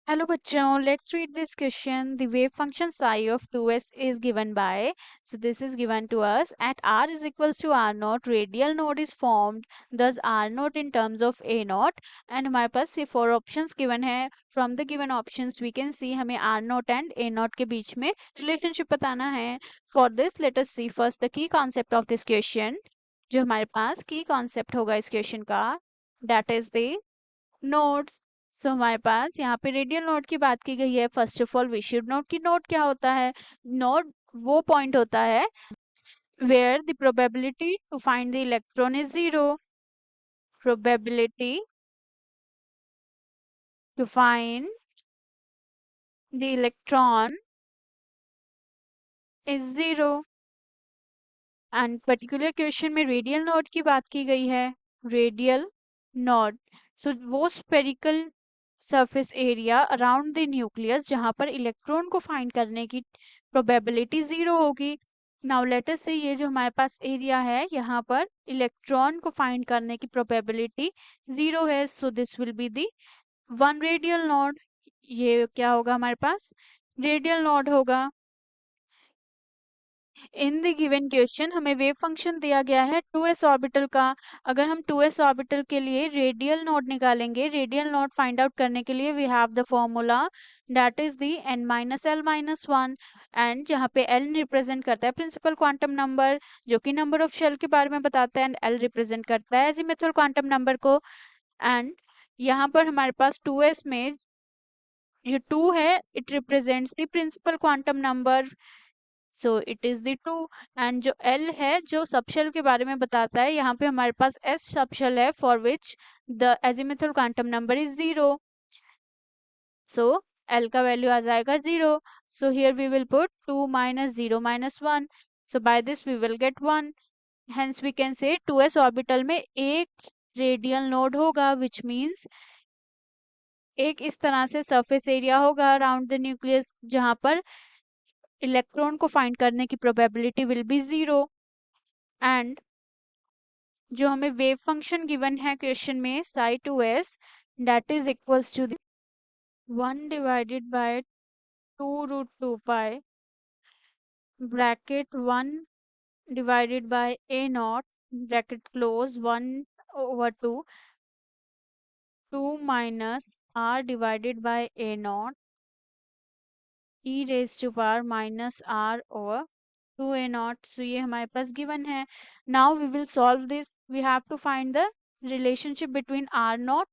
Hello bachon, let's read this question. The wave function psi of 2s is given by, so this is given to us at r is equals to r naught, radial node is formed, thus r naught in terms of a naught, and हमारे पास ये 4 options given है. From the given options we can see हमें r naught and a naught के बीच में relationship बताना है. For this let us see first the key concept of this question. जो हमारे पास key concept होगा इस question का, that is the नोड्स. सो हमारे पास यहाँ पे रेडियल नोड की बात की गई है. First of all we should node की नोड क्या होता है? नोड वो पॉइंट होता है where the probability to find the electron is zero. Probability to find the electron is zero. And particular question में रेडियल नोड की बात की गई है. रेडियल नोड, सो वो spherical surface area around the nucleus जहां पर इलेक्ट्रॉन को फाइंड करने की प्रोबेबिलिटी जीरो होगी. नाउ लेट अस से ये जो हमारे पास एरिया है यहाँ पर इलेक्ट्रॉन को फाइंड करने की प्रोबेबिलिटी जीरो है. So this will be the one radial node. ये क्या होगा हमारे पास? रेडियल नोड होगा. इन द गिवन क्वेश्चन हमें वेव फंक्शन दिया गया है 2s ऑर्बिटल का. अगर हम 2s ऑर्बिटल के लिए रेडियल नोड निकालेंगे, रेडियल नोड फाइंड आउट करने के लिए we have the formula that is the n minus l minus one. And जहाँ पे l रिप्रेजेंट करता है प्रिंसिपल क्वांटम नंबर जो कि नंबर ऑफ शेल के बारे में बताता है, एंड l रिप्रेजेंट करता है एजीमुथल क्वांटम नंबर को. एंड यहाँ पर हमारे पास 2s में जो 2 है it represents the principal quantum number, so it is the 2. And जो L है जो सबशेल के बारे में बताता है, यहाँ पे हमारे पास S सबशेल है for which the azimuthal quantum number is zero. So L का वैल्यू आ जाएगा zero. So here we will put 2 minus 0 minus 1. So by this we will get 1. Hence we can say 2s orbital में एक radial node होगा which means एक इस तरह से सरफेस एरिया होगा अराउंड द न्यूक्लियस जहां पर इलेक्ट्रॉन को फाइंड करने की probability will be zero. And जो हमें वेव फंक्शन गिवन है क्वेश्चन में psi two s that is equals to 1 divided by 2 root 2 pi bracket 1 divided by a naught bracket close 1 over 2 2 minus r divided by a naught e raise to power minus r over 2a naught. So ये हमारे पास given है. Now we will solve this. We have to find the relationship between r naught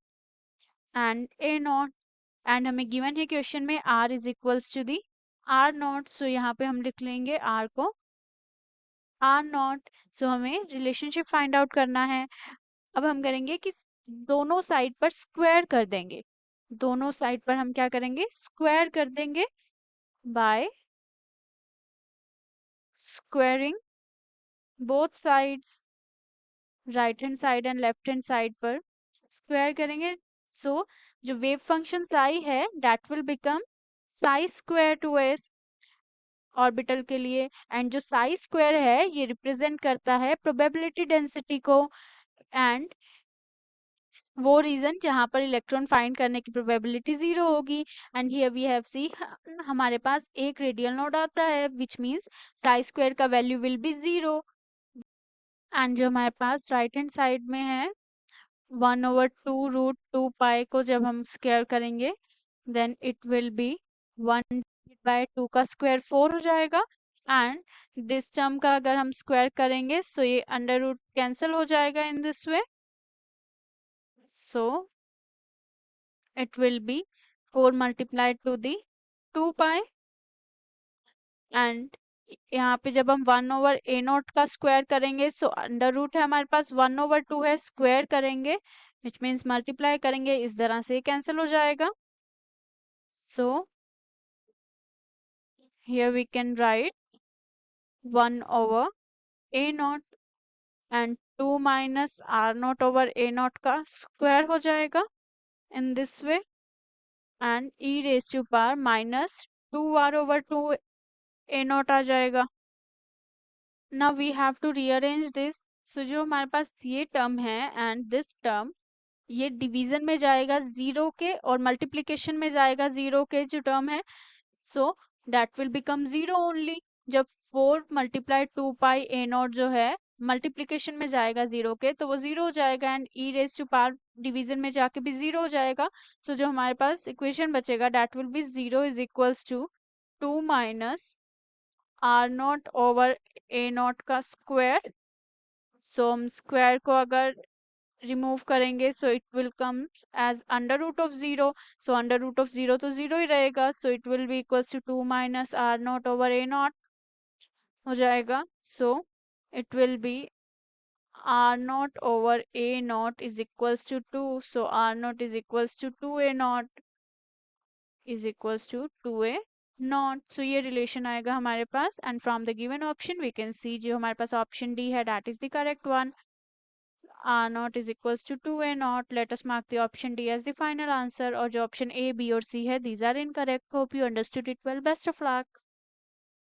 and a naught. And हमें given है question में r is equals to the r naught. So यहाँ पे हम लिख लेंगे r को r naught. So हमें relationship find out करना है. अब हम करेंगे कि दोनों साइड पर स्क्वायर कर देंगे. दोनों साइड पर हम क्या करेंगे? स्क्वायर कर देंगे by squaring both sides. Right hand side and left hand side पर स्क्वायर करेंगे. सो जो वेव फंक्शन साई है that will become psi square two s orbital के लिए. एंड जो साई स्क्वायर है ये रिप्रेजेंट करता है प्रोबेबिलिटी डेंसिटी को, एंड वो रीजन जहां पर इलेक्ट्रॉन फाइंड करने की प्रोबेबिलिटी जीरो होगी. एंड हियर वी हैव सी हमारे पास एक रेडियल नोड आता है विच मींस साई स्क्वायर का value will be zero. And जो हमारे पास राइट हैंड साइड में है 1 ओवर 2 रूट 2 पाई को जब हम स्क्वायर करेंगे then it will be 1 by 2 का स्क्वायर 4 हो जाएगा. एंड दिस टर्म का अगर हम स्क्वायर करेंगे सो ये अंडर रूट कैंसिल हो जाएगा in this way. So it will be 4 multiplied to the 2 pi. And यहाँ पे जब हम 1 ओवर ए नोट का स्क्वायर करेंगे सो अंडर रूट है हमारे पास 1 ओवर 2 है, स्क्वायर करेंगे विच मीन्स मल्टीप्लाई करेंगे, इस तरह से कैंसिल हो जाएगा. सो here we can write 1 over a naught and 2 minus r naught over a naught का स्क्वायर हो जाएगा in this way, and e raised to power minus 2r over 2 a naught आ जाएगा. now we have to rearrange this. so जो हमारे पास ये term है and this term ये division में जाएगा 0 के और मल्टीप्लिकेशन में जाएगा 0 के जो टर्म है, so that will become 0 only. जब 4 मल्टीप्लाई 2 पाई ए नॉट जो है मल्टीप्लिकेशन में जाएगा 0 के, तो वो 0 हो जाएगा, and e raise to power division में जाके भी 0 हो जाएगा। सो जो हमारे पास इक्वेशन बचेगा that will be 0 is equals to 2 minus r naught over a naught का स्क्वायर। सो हम स्क्वायर को अगर रिमूव करेंगे so it will come as under root of 0। So under root of 0 तो 0 ही रहेगा, so it will be equals to 2 minus r naught over a naught हो जाएगा। So it will be r naught over a naught is equals to 2, so r naught is equals to 2 a naught is equals to 2 a naught. So ये relation आएगा हमारे पास, and from the given option we can see जो हमारे पास option D है that is the correct one. R naught is equals to 2A naught. Let us mark the option D as the final answer, और जो option A, B और C है these are incorrect. Hope you understood it well. Best of luck.